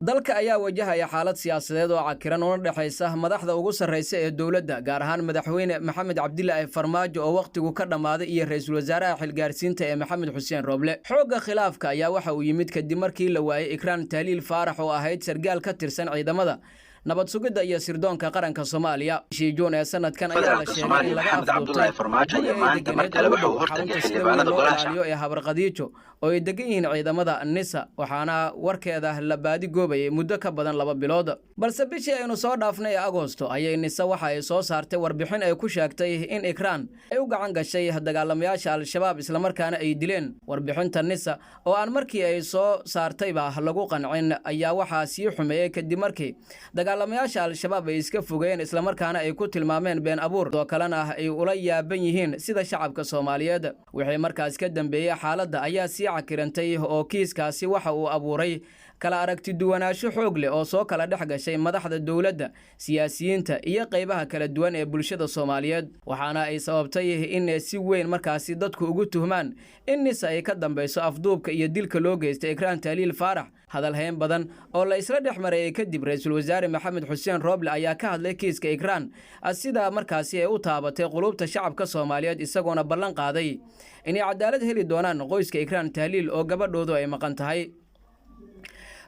dalka ayaa wajahaya xaalad siyaasadeed oo cakiran una dhaxaysa madaxda ugu sarreysa ee dowladda gaar ahaan madaxweyne Maxamed Cabdilaahi Farmaajo oo waqtigu ka dhamaaday iyo ra'iisul wasaaraha xilgaarsiinta ee Maxamed Xuseen Roble xooga khilaafka ayaa waxa uu yimid kadib markii la waayay Ikraan Tahliil Faarax oo ahayd sargaal ka tirsan ciidamada nabad sugidda iyo sirdoonka qaranka Soomaaliya bishii Juun ee sanadkan ayaa la sheegay in laga afduubtay Farmaajo iyo maanta markale wuxuu hortagay xildhibaanada golaha ee Habarqadiijo oo ay degan yihiin ciidamada NISA waxaana warkeeda la baadi goobayay muddo ka badan 2 bilood balse bishii aynu soo dhaafnay Agoosto ayay NISA waxa ay soo saartay warbixin ay ku sheegtay in Ikraan ay u gacan gashay dagaalamayaasha Al-Shabaab isla markaana ay dileen warbixinta NISA oo aan markii ay soo saartayba lagu qancin ayaa waxa sii xumeeyay kadib markii dagaalamayaasha Al-Shabaab ay iska fogeen isla markaana ay ku tilmaameen been abuur oo kalena ay ula yaaban yihiin sida shacabka Soomaaliyeed wixii markaas ka dambeeyay xaaladda ayaa sii cakirantay oo kiiskaasi waxa uu abuuray kala aragti duwanaansho xoog leh oo soo kala dhex gashay madaxda dawladda siyaasiyiinta iyo qaybaha kala duwan ee bulshada Soomaaliyeed waxaana ay sababtay in si weyn markaasi dadku ugu tuhmaan in NISA ay ka dambayso afduubka iyo dilka loo geystay Ikraan Tahliil Faarax hadal hayn badan oo la isla dhexmaray kadib ra'iisul wasaare Maxamed Xuseen Roble ayaa ka hadlay kiiska Ikraan sida markaasi ay u taabatay qulubta shacabka Soomaaliyeed isagoona ballan qaaday in ay cadaalad heli doonaan qoyska Ikraan Tahliil oo gabadhoodu ay maqan tahay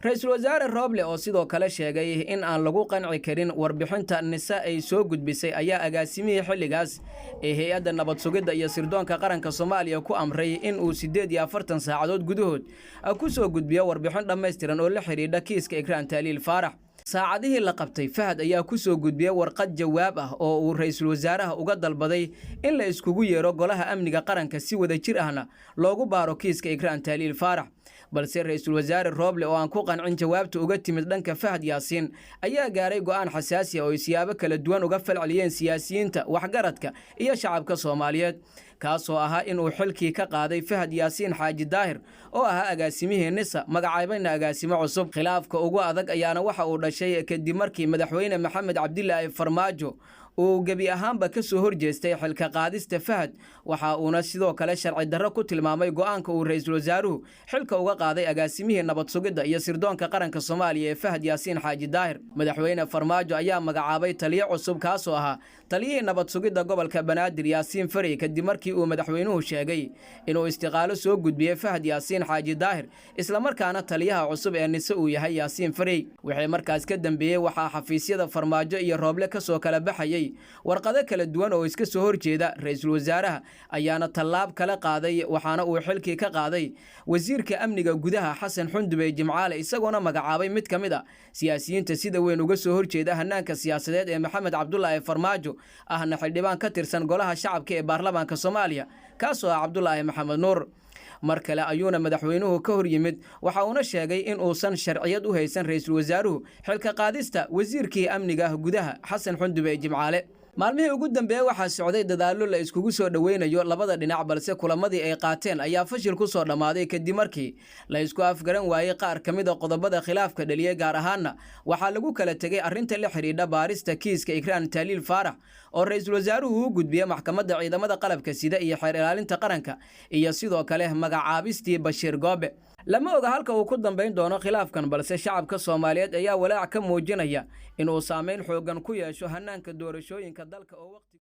ra'iisul wasaare Roble oo sidoo kale sheegay in aan lagu qanci karin warbixinta NISA ay soo gudbisay ayaa agaasimihii xilligaas ee hay'adda nabad sugidda iyo sirdoonka qaranka Soomaaliya ku amray in uu 48 saacadood gudahood ku soo gudbiyo warbixin dhameystiran oo la xiriirta kiiska Ikraan Tahliil Faarax saacadihii la qabtay Fahad ayaa ku soo gudbiyay warqad jawaab ah oo uu ra'iisul wasaaraha uga dalbaday in la iskugu yeero golaha amniga qaranka si wada jir ahna loogu baaro kiiska Ikraan Tahliil Faarax balse ra'iisul wasaare Roble oo aan ku qancin jawaabta uga timid dhanka Fahad Yaasiin ayaa gaaray go'aan xasaasi ah oo siyaabo kala duwan uga falceliyeen siyaasiyiinta waxgaradka iyo shacabka Soomaaliyeed kaasoo ahaa in uu xilkii ka qaaday Fahad Yaasiin Xaaji Daahir oo ahaa agaasimihii NISA magacaabayna agaasimo cusub khilaafka ugu adag ayaana waxa uu dhashay kadib markii madaxweyne Maxamed Cabdilaahi Farmaajo uu gabi ahaanba ka soo horjeestay xilka qaadista Fahad waxa uuna sidoo kale sharci darro ku tilmaamay go'aanka uu ra'iisul wasaaruhu xilka uga qaaday agaasimihii nabad sugidda iyo sirdoonka qaranka Soomaaliya ee Fahad Yaasiin Xaaji Daahir madaxweyne Farmaajo ayaa magacaabay taliye cusub kaasoo ahaa taliyihii nabad sugidda gobolka Banaadir Yaasiin Faray kadib markii uu madaxweynuhu sheegay inuu istiqaalo soo gudbiyay Fahad Yaasiin Xaaji Daahir isla markaana taliyaha cusub ee NISA uu yahay Yaasiin Faray wixii markaas ka dambeeyay waxa xafiisyada Farmaajo iyo Roble ka soo kala baxayay warqado kala duwan oo iska soo horjeeda ra'iisul wasaaraha ayaana talaab kala qaaday waxaana uu xilkii ka qaaday wasiirka amniga gudaha Xasan Xundubey Jimcaale isagoona magacaabay mid kamid ah siyaasiyiinta sida weyn uga soo horjeeda hanaanka siyaasadeed ee Maxamed Cabdulaahi Farmaajo ahna xildhibaan ka tirsan golaha shacabka ee baarlamaanka Soomaaliya kaasoo ah Cabdulaahi Maxamed Nuur mar kale ayuuna madaxweynuhu ka hor yimid waxa uuna sheegay in uusan sharciyad u haysan ra'iisul wasaaruhu xilka qaadista wasiirkii amniga gudaha Xasan Xundubey Jimcaale maalmihii ugu dambeeyay waxa socday dadaallo la iskugu soo dhaweynayo labada dhinac balse kulamadii ay qaateen ayaa fashil ku soo dhamaaday kadib markii la isku afgaran waayay qaar kamid ah qodobada khilaafka dhaliyay gaar ahaanna waxa lagu kala tagay arrinta la xiriirta baarista kiiska Ikraan Tahliil Faarax oo ra'iisul wasaaruhu u gudbiyay maxkamadda ciidamada qalabka sida iyo xeer ilaalinta qaranka iyo sidoo kale magacaabistii Bashiir Goobe lama oga halka uu ku dambeyn doono khilaafkan balse shacabka Soomaaliyeed ayaa walaac ka muujinaya in uu saameyn xoogan ku yeesho hanaanka doorashooyinka dalka oo waqti